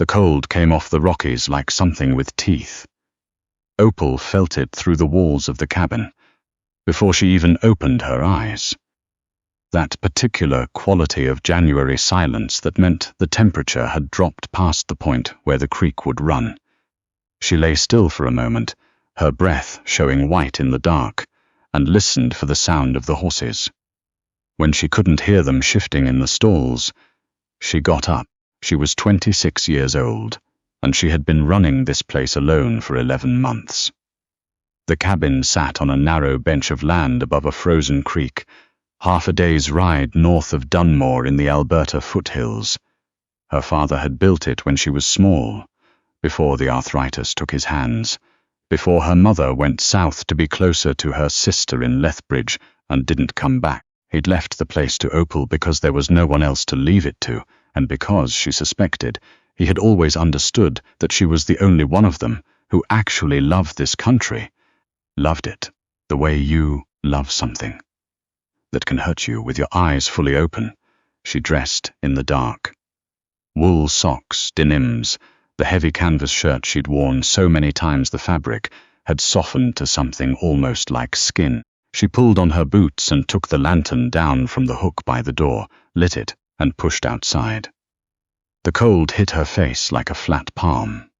The cold came off the Rockies like something with teeth. Opal felt it through the walls of the cabin, before she even opened her eyes. That particular quality of January silence that meant the temperature had dropped past the point where the creek would run. She lay still for a moment, her breath showing white in the dark, and listened for the sound of the horses. When she couldn't hear them shifting in the stalls, she got up. She was 26 years old, and she had been running this place alone for 11 months. The cabin sat on a narrow bench of land above a frozen creek, half a day's ride north of Dunmore in the Alberta foothills. Her father had built it when she was small, before the arthritis took his hands, before her mother went south to be closer to her sister in Lethbridge and didn't come back. He'd left the place to Opal because there was no one else to leave it to, and because, she suspected, he had always understood that she was the only one of them who actually loved this country, loved it the way you love something that can hurt you with your eyes fully open. She dressed in the dark. Wool socks, denims, the heavy canvas shirt she'd worn so many times the fabric had softened to something almost like skin. She pulled on her boots and took the lantern down from the hook by the door, lit it, and pushed outside. The cold hit her face like a flat palm.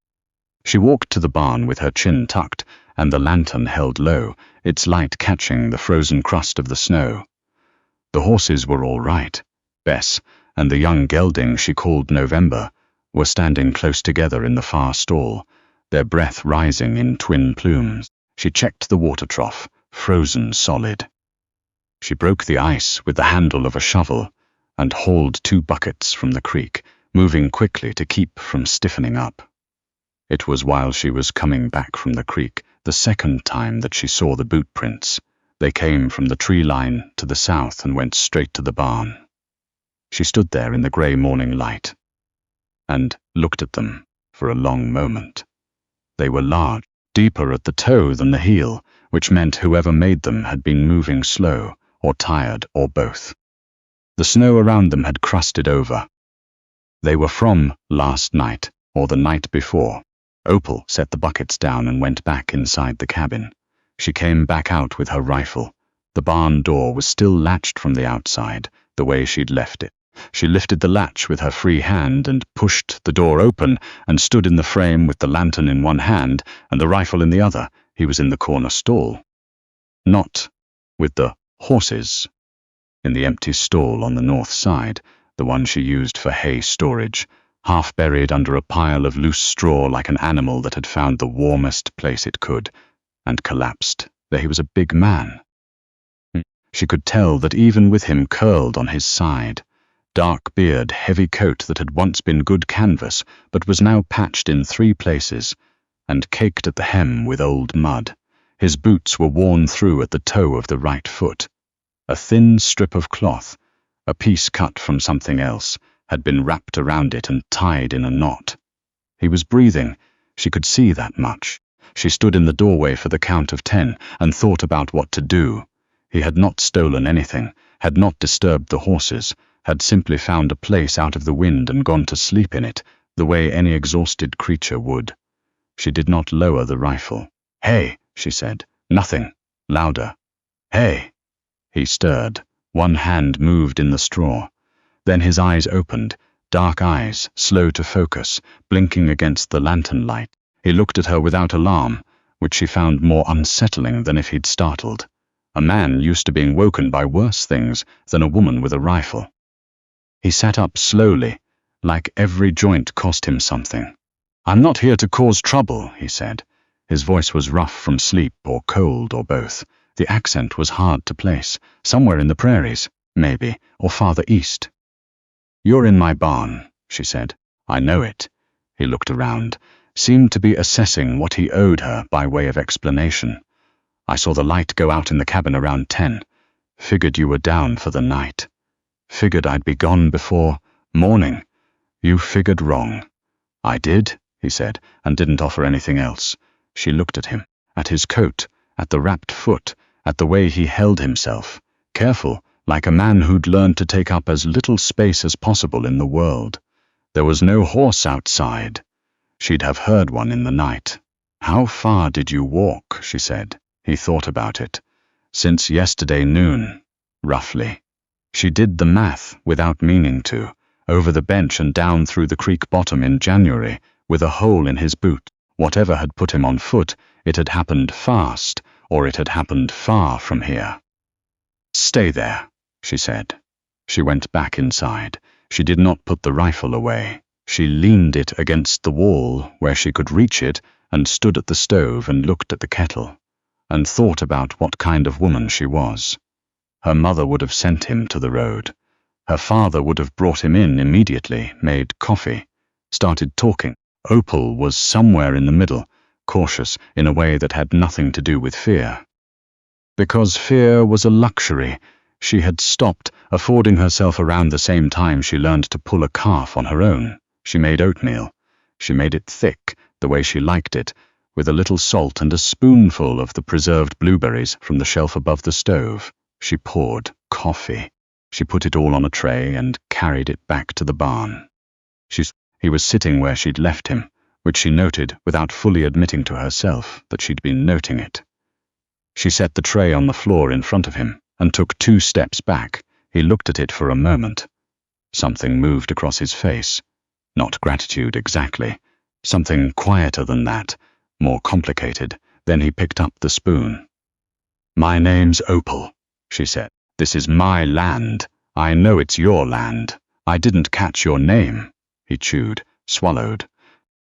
She walked to the barn with her chin tucked and the lantern held low, its light catching the frozen crust of the snow. The horses were all right. Bess and the young gelding she called November were standing close together in the far stall, their breath rising in twin plumes. She checked the water trough, frozen solid. She broke the ice with the handle of a shovel and hauled 2 buckets from the creek, moving quickly to keep from stiffening up. It was while she was coming back from the creek, the second time that she saw the boot prints. They came from the tree line to the south and went straight to the barn. She stood there in the grey morning light and looked at them for a long moment. They were large, deeper at the toe than the heel, which meant whoever made them had been moving slow, or tired, or both. The snow around them had crusted over. They were from last night, or the night before. Opal set the buckets down and went back inside the cabin. She came back out with her rifle. The barn door was still latched from the outside, the way she'd left it. She lifted the latch with her free hand and pushed the door open and stood in the frame with the lantern in one hand and the rifle in the other. He was in the corner stall. Not with the horses. In the empty stall on the north side, the one she used for hay storage, half buried under a pile of loose straw like an animal that had found the warmest place it could, and collapsed. There he was, a big man. She could tell that even with him curled on his side, dark beard, heavy coat that had once been good canvas but was now patched in 3 places and caked at the hem with old mud. His boots were worn through at the toe of the right foot. A thin strip of cloth, a piece cut from something else, had been wrapped around it and tied in a knot. He was breathing. She could see that much. She stood in the doorway for the count of 10 and thought about what to do. He had not stolen anything, had not disturbed the horses, had simply found a place out of the wind and gone to sleep in it, the way any exhausted creature would. She did not lower the rifle. "Hey," she said. "Nothing." Louder. "Hey." He stirred. One hand moved in the straw. Then his eyes opened, dark eyes, slow to focus, blinking against the lantern light. He looked at her without alarm, which she found more unsettling than if he'd startled. A man used to being woken by worse things than a woman with a rifle. He sat up slowly, like every joint cost him something. "I'm not here to cause trouble," he said. His voice was rough from sleep or cold or both. The accent was hard to place. Somewhere in the prairies, maybe, or farther east. "You're in my barn," she said. "I know it." He looked around, seemed to be assessing what he owed her by way of explanation. "I saw the light go out in the cabin around 10. Figured you were down for the night. Figured I'd be gone before morning. You figured wrong." "I did," he said, and didn't offer anything else. She looked at him, at his coat, at the wrapped foot, at the way he held himself, careful, like a man who'd learned to take up as little space as possible in the world. There was no horse outside. She'd have heard one in the night. "How far did you walk?" she said. He thought about it. "Since yesterday noon, roughly." She did the math without meaning to, over the bench and down through the creek bottom in January, with a hole in his boot. Whatever had put him on foot, it had happened fast, or it had happened far from here. "Stay there," she said. She went back inside. She did not put the rifle away. She leaned it against the wall where she could reach it, and stood at the stove and looked at the kettle, and thought about what kind of woman she was. Her mother would have sent him to the road. Her father would have brought him in immediately, made coffee, started talking. Opal was somewhere in the middle, cautious in a way that had nothing to do with fear. Because fear was a luxury, she had stopped affording herself around the same time she learned to pull a calf on her own. She made oatmeal. She made it thick, the way she liked it, with a little salt and a spoonful of the preserved blueberries from the shelf above the stove. She poured coffee. She put it all on a tray and carried it back to the barn. He was sitting where she'd left him, which she noted without fully admitting to herself that she'd been noting it. She set the tray on the floor in front of him and took 2 steps back. He looked at it for a moment. Something moved across his face. Not gratitude exactly. Something quieter than that, more complicated. Then he picked up the spoon. "My name's Opal," she said. "This is my land. I know it's your land. I didn't catch your name." He chewed, swallowed.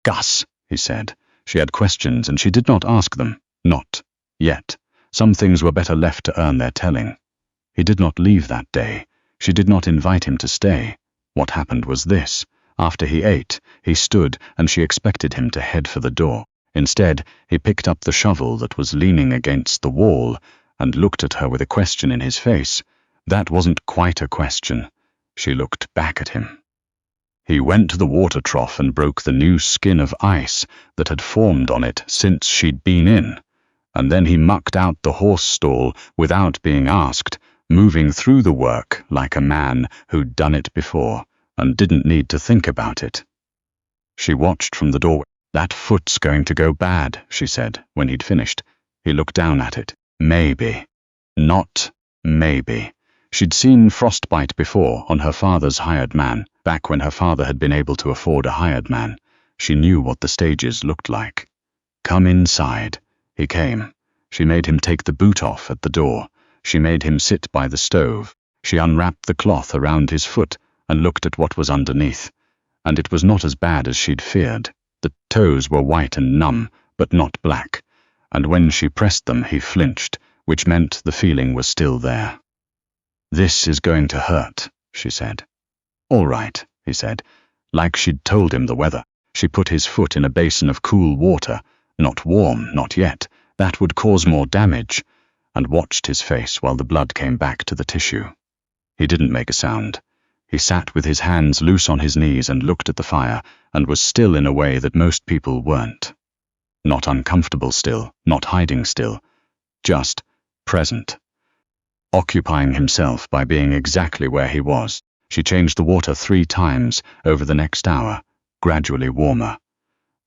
"Gus," he said. She had questions and she did not ask them. Not yet. Some things were better left to earn their telling. He did not leave that day. She did not invite him to stay. What happened was this. After he ate, he stood and she expected him to head for the door. Instead, he picked up the shovel that was leaning against the wall and looked at her with a question in his face. That wasn't quite a question. She looked back at him. He went to the water trough and broke the new skin of ice that had formed on it since she'd been in, and then he mucked out the horse stall without being asked, moving through the work like a man who'd done it before and didn't need to think about it. She watched from the doorway. "That foot's going to go bad," she said when he'd finished. He looked down at it. Maybe. Not maybe. She'd seen frostbite before on her father's hired man, back when her father had been able to afford a hired man. She knew what the stages looked like. "Come inside." He came. She made him take the boot off at the door. She made him sit by the stove. She unwrapped the cloth around his foot and looked at what was underneath. And it was not as bad as she'd feared. The toes were white and numb, but not black. And when she pressed them, he flinched, which meant the feeling was still there. "This is going to hurt," she said. "All right," he said, like she'd told him the weather. She put his foot in a basin of cool water, not warm, not yet, that would cause more damage, and watched his face while the blood came back to the tissue. He didn't make a sound. He sat with his hands loose on his knees and looked at the fire, and was still in a way that most people weren't. Not uncomfortable still, not hiding still, just present. Occupying himself by being exactly where he was. She changed the water 3 times over the next hour, gradually warmer.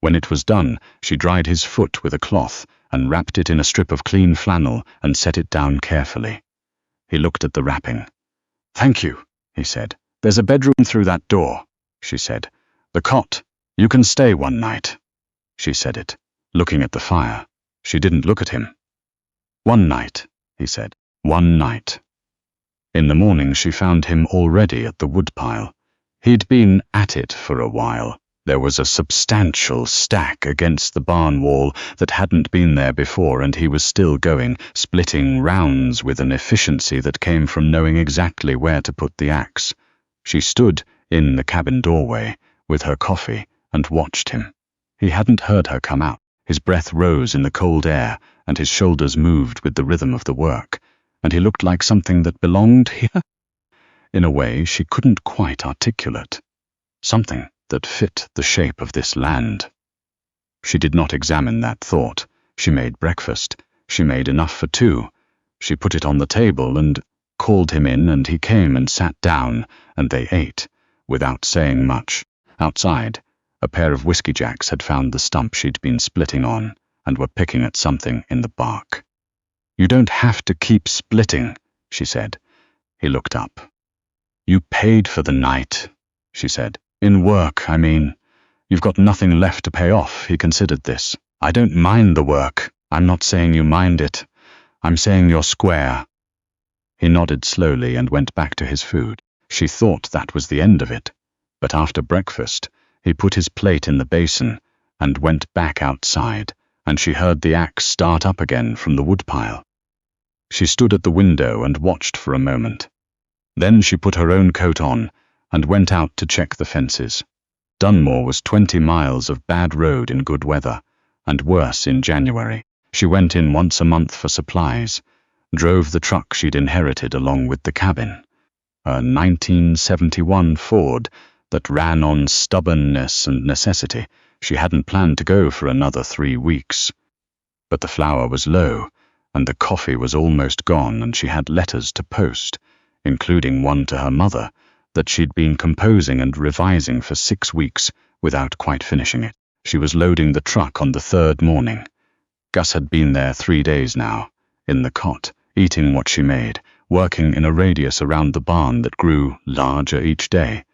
When it was done, she dried his foot with a cloth and wrapped it in a strip of clean flannel and set it down carefully. He looked at the wrapping. "Thank you," he said. "There's a bedroom through that door," she said. "The cot. You can stay one night." She said it, looking at the fire. She didn't look at him. "One night," he said. "One night." In the morning she found him already at the woodpile. He'd been at it for a while. There was a substantial stack against the barn wall that hadn't been there before, and he was still going, splitting rounds with an efficiency that came from knowing exactly where to put the axe. She stood in the cabin doorway with her coffee and watched him. He hadn't heard her come out. His breath rose in the cold air, and his shoulders moved with the rhythm of the work, and he looked like something that belonged here, in a way she couldn't quite articulate. Something that fit the shape of this land. She did not examine that thought. She made breakfast. She made enough for 2. She put it on the table and called him in, and he came and sat down, and they ate, without saying much. Outside, a pair of whiskey jacks had found the stump she'd been splitting on and were picking at something in the bark. "You don't have to keep splitting," she said. He looked up. "You paid for the night," she said. "In work, I mean. You've got nothing left to pay off." He considered this. "I don't mind the work. I'm not saying you mind it. I'm saying you're square." He nodded slowly and went back to his food. She thought that was the end of it, but after breakfast, he put his plate in the basin and went back outside, and she heard the axe start up again from the woodpile. She stood at the window and watched for a moment. Then she put her own coat on and went out to check the fences. Dunmore was 20 miles of bad road in good weather, and worse in January. She went in once a month for supplies, drove the truck she'd inherited along with the cabin, a 1971 Ford that ran on stubbornness and necessity. She hadn't planned to go for another 3 weeks. But the flour was low, and the coffee was almost gone, and she had letters to post, including one to her mother, that she'd been composing and revising for 6 weeks without quite finishing it. She was loading the truck on the 3rd morning. Gus had been there 3 days now, in the cot, eating what she made, working in a radius around the barn that grew larger each day.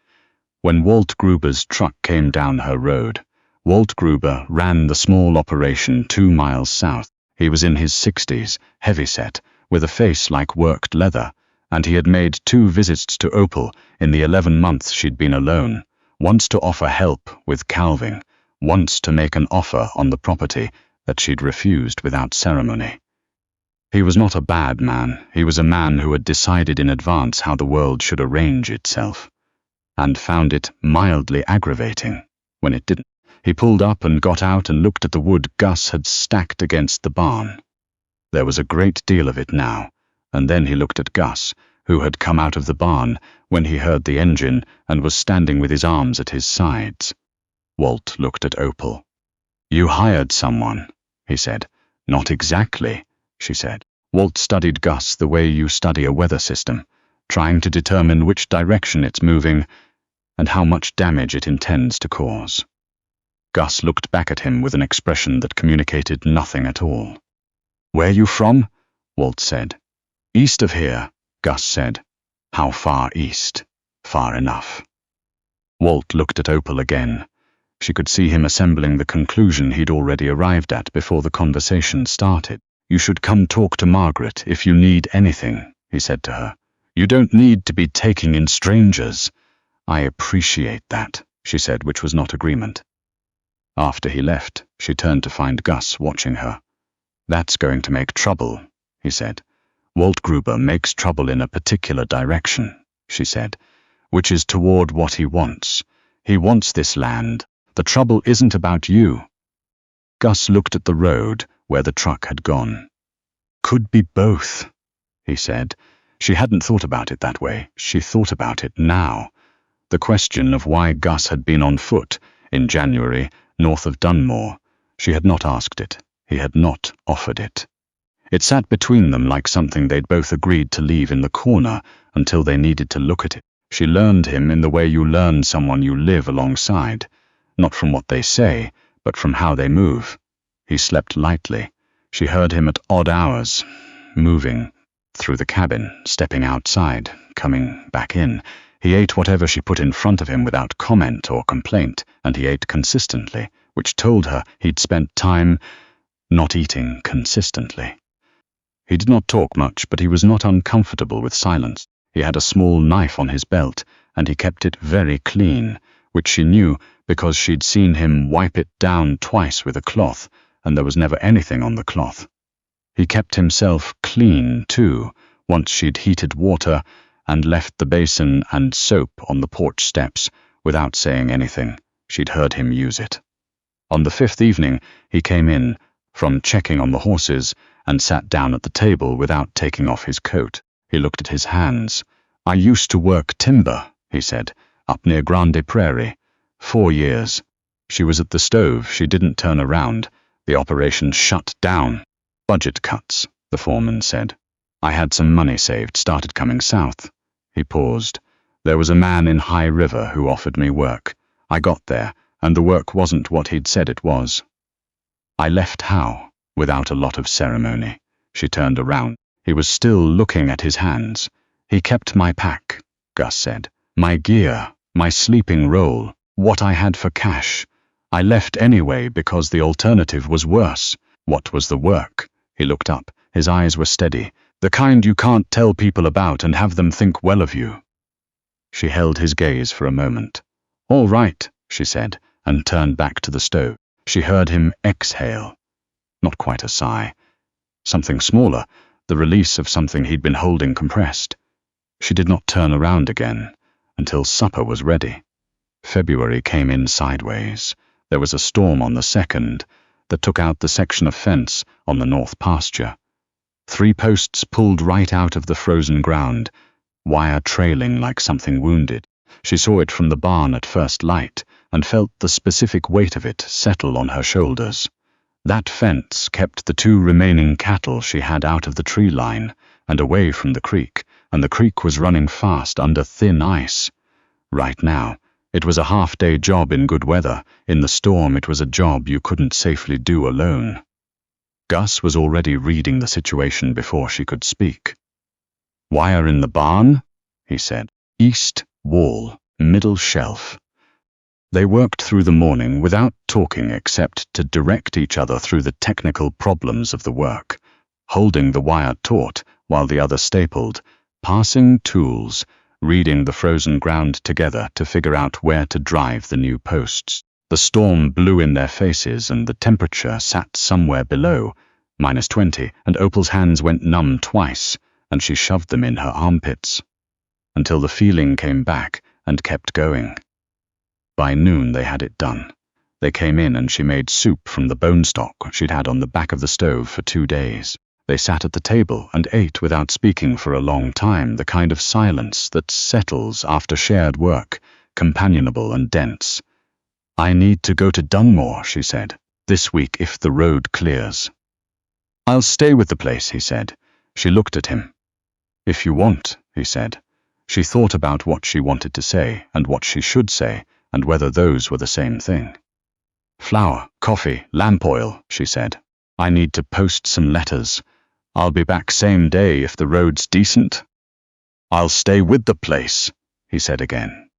When Walt Gruber's truck came down her road, Walt Gruber ran the small operation 2 miles south. He was in his 60s, heavyset, with a face like worked leather, and he had made 2 visits to Opal in the 11 months she'd been alone, once to offer help with calving, once to make an offer on the property that she'd refused without ceremony. He was not a bad man. He was a man who had decided in advance how the world should arrange itself, and found it mildly aggravating when it didn't. He pulled up and got out and looked at the wood Gus had stacked against the barn. There was a great deal of it now, and then he looked at Gus, who had come out of the barn when he heard the engine and was standing with his arms at his sides. Walt looked at Opal. "You hired someone," he said. "Not exactly," she said. Walt studied Gus the way you study a weather system, trying to determine which direction it's moving and how much damage it intends to cause. Gus looked back at him with an expression that communicated nothing at all. "Where you from?" Walt said. "East of here," Gus said. "How far east?" "Far enough." Walt looked at Opal again. She could see him assembling the conclusion he'd already arrived at before the conversation started. "You should come talk to Margaret if you need anything," he said to her. "You don't need to be taking in strangers." "I appreciate that," she said, which was not agreement. After he left, she turned to find Gus watching her. "That's going to make trouble," he said. "Walt Gruber makes trouble in a particular direction," she said, "which is toward what he wants. He wants this land. The trouble isn't about you." Gus looked at the road where the truck had gone. "Could be both," he said. She hadn't thought about it that way. She thought about it now. The question of why Gus had been on foot in January north of Dunmore. She had not asked it. He had not offered it. It sat between them like something they'd both agreed to leave in the corner until they needed to look at it. She learned him in the way you learn someone you live alongside, not from what they say, but from how they move. He slept lightly. She heard him at odd hours, moving through the cabin, stepping outside, coming back in. He ate whatever she put in front of him without comment or complaint, and he ate consistently, which told her he'd spent time not eating consistently. He did not talk much, but he was not uncomfortable with silence. He had a small knife on his belt, and he kept it very clean, which she knew because she'd seen him wipe it down twice with a cloth, and there was never anything on the cloth. He kept himself clean, too, once she'd heated water and left the basin and soap on the porch steps without saying anything. She'd heard him use it. On the 5th evening, he came in from checking on the horses and sat down at the table without taking off his coat. He looked at his hands. "I used to work timber," he said, "up near Grande Prairie. 4 years. She was at the stove. She didn't turn around. The operation shut down. Budget cuts, the foreman said. I had some money saved, started coming south." He paused. "There was a man in High River who offered me work. I got there, and the work wasn't what he'd said it was. I left how? Without a lot of ceremony. She turned around. He was still looking at his hands. He kept my pack, Gus said. My gear, my sleeping roll, what I had for cash. I left anyway because the alternative was worse. What was the work? He looked up. His eyes were steady. The kind you can't tell people about and have them think well of you. She held his gaze for a moment. All right, she said, and turned back to the stove. She heard him exhale. Not quite a sigh. Something smaller, the release of something he'd been holding compressed. She did not turn around again until supper was ready. February came in sideways. There was a storm on the 2nd that took out the section of fence on the north pasture. 3 posts pulled right out of the frozen ground, wire trailing like something wounded. She saw it from the barn at first light and felt the specific weight of it settle on her shoulders. That fence kept the 2 remaining cattle she had out of the tree line and away from the creek, and the creek was running fast under thin ice. Right now, it was a half-day job in good weather. In the storm, it was a job you couldn't safely do alone. Gus was already reading the situation before she could speak. Wire in the barn? He said. East wall, middle shelf. They worked through the morning without talking except to direct each other through the technical problems of the work, holding the wire taut while the other stapled, passing tools, reading the frozen ground together to figure out where to drive the new posts. The storm blew in their faces and the temperature sat somewhere below, -20, and Opal's hands went numb twice, and she shoved them in her armpits, until the feeling came back and kept going. By noon they had it done. They came in and she made soup from the bone stock she'd had on the back of the stove for 2 days. They sat at the table and ate without speaking for a long time, the kind of silence that settles after shared work, companionable and dense. I need to go to Dunmore, she said, this week if the road clears. I'll stay with the place, he said. She looked at him. If you want, he said. She thought about what she wanted to say and what she should say, and whether those were the same thing. Flour, coffee, lamp oil, she said. I need to post some letters. I'll be back same day if the road's decent. I'll stay with the place, he said again.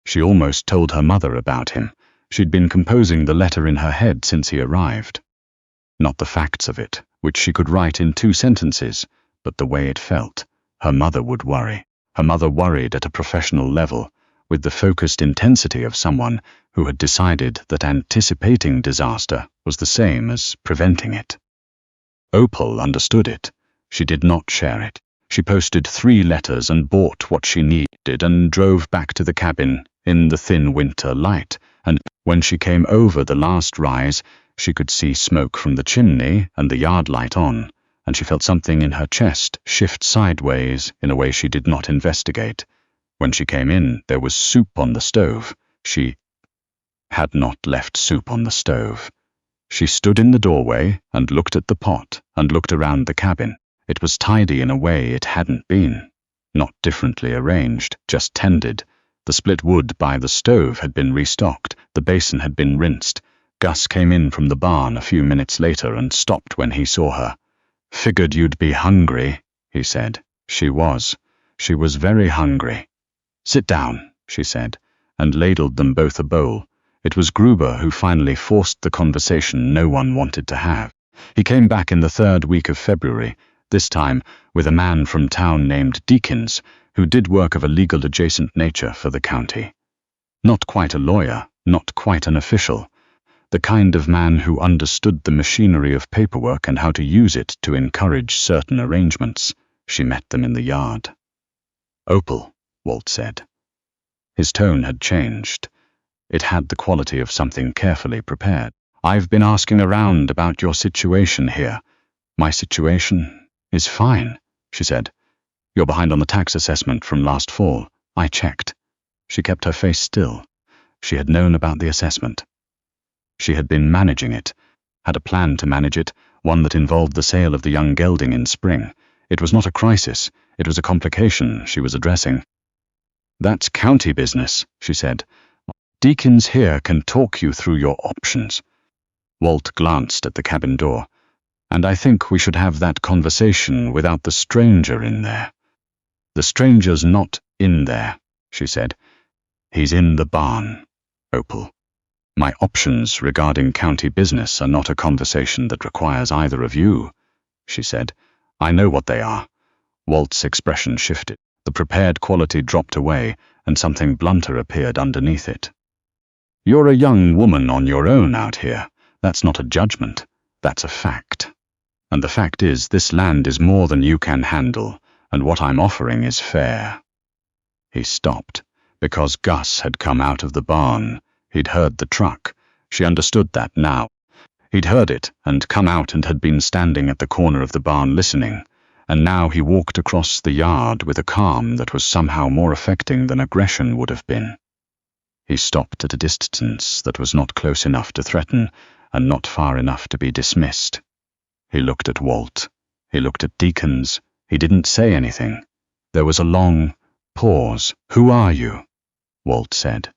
She almost told her mother about him. She'd been composing the letter in her head since he arrived. Not the facts of it, which she could write in 2 sentences, but the way it felt. Her mother would worry. Her mother worried at a professional level, with the focused intensity of someone who had decided that anticipating disaster was the same as preventing it. Opal understood it. She did not share it. She posted 3 letters and bought what she needed and drove back to the cabin in the thin winter light, and when she came over the last rise, she could see smoke from the chimney and the yard light on, and she felt something in her chest shift sideways in a way she did not investigate. When she came in, there was soup on the stove. She had not left soup on the stove. She stood in the doorway and looked at the pot and looked around the cabin. It was tidy in a way it hadn't been. Not differently arranged, just tended. The split wood by the stove had been restocked. The basin had been rinsed. Gus came in from the barn a few minutes later and stopped when he saw her. Figured you'd be hungry, he said. She was. She was very hungry. Sit down, she said, and ladled them both a bowl. It was Gruber who finally forced the conversation no one wanted to have. He came back in the 3rd week of February, this time with a man from town named Deakins, who did work of a legal adjacent nature for the county. Not quite a lawyer, not quite an official. The kind of man who understood the machinery of paperwork and how to use it to encourage certain arrangements. She met them in the yard. Opal, Walt said. His tone had changed. It had the quality of something carefully prepared. I've been asking around about your situation here. My situation is fine, she said. You're behind on the tax assessment from last fall. I checked. She kept her face still. She had known about the assessment. She had been managing it, had a plan to manage it, one that involved the sale of the young gelding in spring. It was not a crisis, it was a complication she was addressing. That's county business, she said. Deacons here can talk you through your options. Walt glanced at the cabin door. And I think we should have that conversation without the stranger in there. The stranger's not in there, she said. He's in the barn, Opal. My options regarding county business are not a conversation that requires either of you, she said. I know what they are. Walt's expression shifted. The prepared quality dropped away, and something blunter appeared underneath it. You're a young woman on your own out here. That's not a judgment. That's a fact. And the fact is, this land is more than you can handle, and what I'm offering is fair. He stopped, because Gus had come out of the barn. He'd heard the truck. She understood that now. He'd heard it and come out and had been standing at the corner of the barn listening, and now he walked across the yard with a calm that was somehow more affecting than aggression would have been. He stopped at a distance that was not close enough to threaten and not far enough to be dismissed. He looked at Walt. He looked at Deacons. He didn't say anything. There was a long pause. Who are you? Walt said.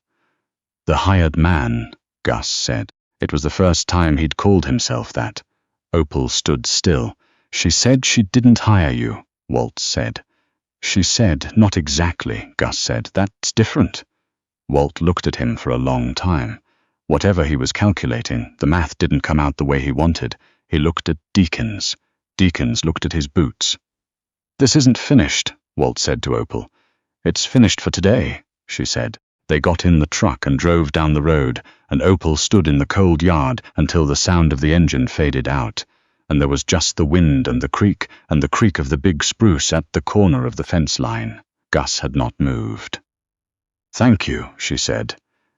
The hired man, Gus said. It was the first time he'd called himself that. Opal stood still. She said she didn't hire you, Walt said. She said, not exactly, Gus said. That's different. Walt looked at him for a long time. Whatever he was calculating, the math didn't come out the way he wanted. He looked at Deacons. Deacons looked at his boots. This isn't finished, Walt said to Opal. It's finished for today, she said. They got in the truck and drove down the road, and Opal stood in the cold yard until the sound of the engine faded out, and there was just the wind and the creak of the big spruce at the corner of the fence line. Gus had not moved. Thank you, she said.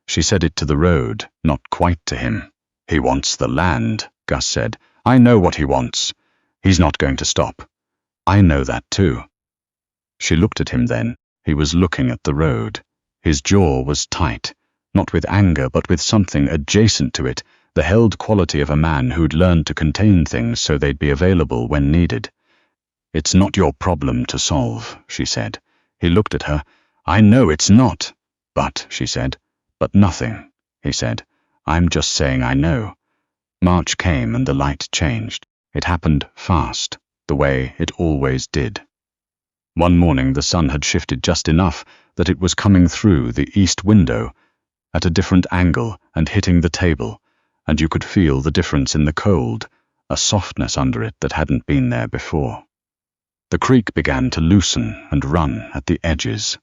She said it to the road, not quite to him. He wants the land, Gus said. I know what he wants. He's not going to stop. I know that too. She looked at him then. He was looking at the road. His jaw was tight, not with anger but with something adjacent to it, the held quality of a man who'd learned to contain things so they'd be available when needed. It's not your problem to solve, she said. He looked at her. I know it's not. But, she said. But nothing, he said. I'm just saying I know. March came and the light changed. It happened fast, the way it always did. One morning the sun had shifted just enough that it was coming through the east window at a different angle and hitting the table, and you could feel the difference in the cold, a softness under it that hadn't been there before. The creek began to loosen and run at the edges.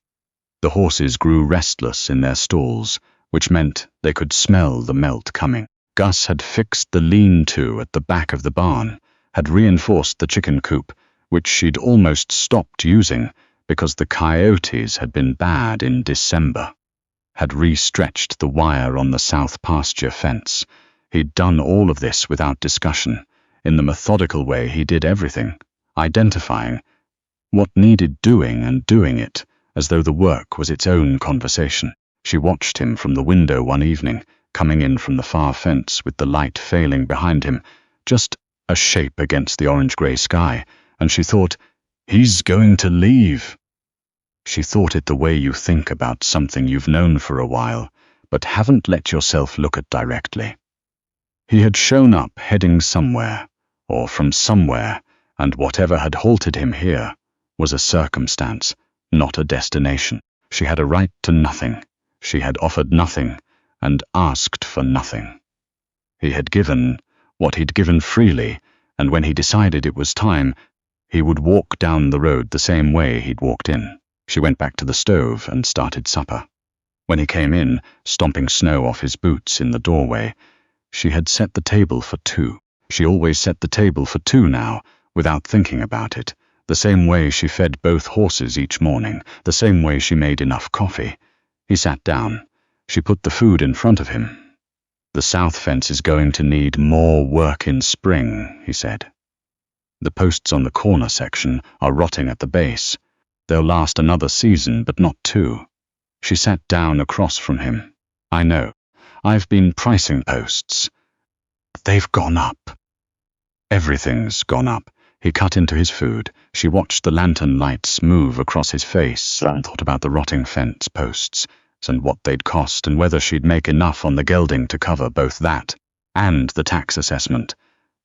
The horses grew restless in their stalls, which meant they could smell the melt coming. Gus had fixed the lean-to at the back of the barn, had reinforced the chicken coop, which she'd almost stopped using because the coyotes had been bad in December, had re-stretched the wire on the south pasture fence. He'd done all of this without discussion, in the methodical way he did everything, identifying what needed doing and doing it, as though the work was its own conversation. She watched him from the window one evening, coming in from the far fence with the light failing behind him, just a shape against the orange-grey sky, and she thought, he's going to leave. She thought it the way you think about something you've known for a while, but haven't let yourself look at directly. He had shown up heading somewhere, or from somewhere, and whatever had halted him here was a circumstance, not a destination. She had a right to nothing. She had offered nothing, and asked for nothing. He had given what he'd given freely, and when he decided it was time, he would walk down the road the same way he'd walked in. She went back to the stove and started supper. When he came in, stomping snow off his boots in the doorway, she had set the table for two. She always set the table for two now, without thinking about it, the same way she fed both horses each morning, the same way she made enough coffee. He sat down. She put the food in front of him. The south fence is going to need more work in spring, he said. The posts on the corner section are rotting at the base. They'll last another season, but not two. She sat down across from him. I know. I've been pricing posts. They've gone up. Everything's gone up. He cut into his food. She watched the lantern lights move across his face and thought about the rotting fence posts. and what they'd cost and whether she'd make enough on the gelding to cover both that and the tax assessment,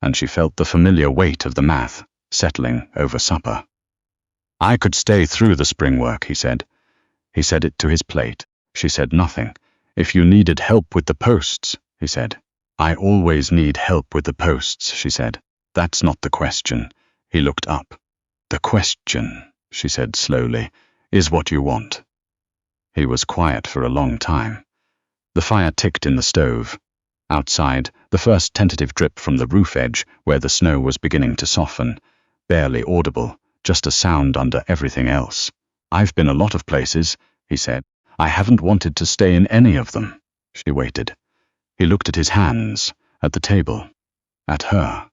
and she felt the familiar weight of the math settling over supper. I could stay through the spring work, he said. He said it to his plate. She said nothing. If you needed help with the posts, he said. I always need help with the posts, she said. That's not the question. He looked up. The question, she said slowly, is what you want. He was quiet for a long time. The fire ticked in the stove. Outside, the first tentative drip from the roof edge, where the snow was beginning to soften, barely audible, just a sound under everything else. I've been a lot of places, he said. I haven't wanted to stay in any of them. She waited. He looked at his hands, at the table, at her.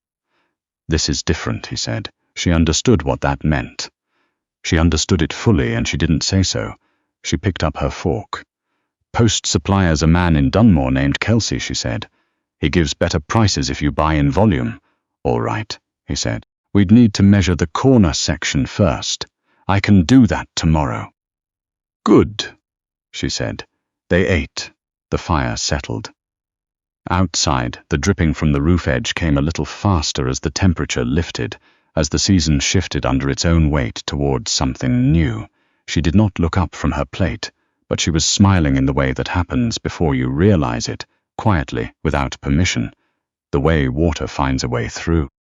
This is different, he said. She understood what that meant. She understood it fully, and she didn't say so. She picked up her fork. Post supplier's a man in Dunmore named Kelsey, she said. He gives better prices if you buy in volume. All right, he said. We'd need to measure the corner section first. I can do that tomorrow. Good, she said. They ate. The fire settled. Outside, the dripping from the roof edge came a little faster as the temperature lifted, as the season shifted under its own weight towards something new. She did not look up from her plate, but she was smiling in the way that happens before you realize it, quietly, without permission, the way water finds a way through.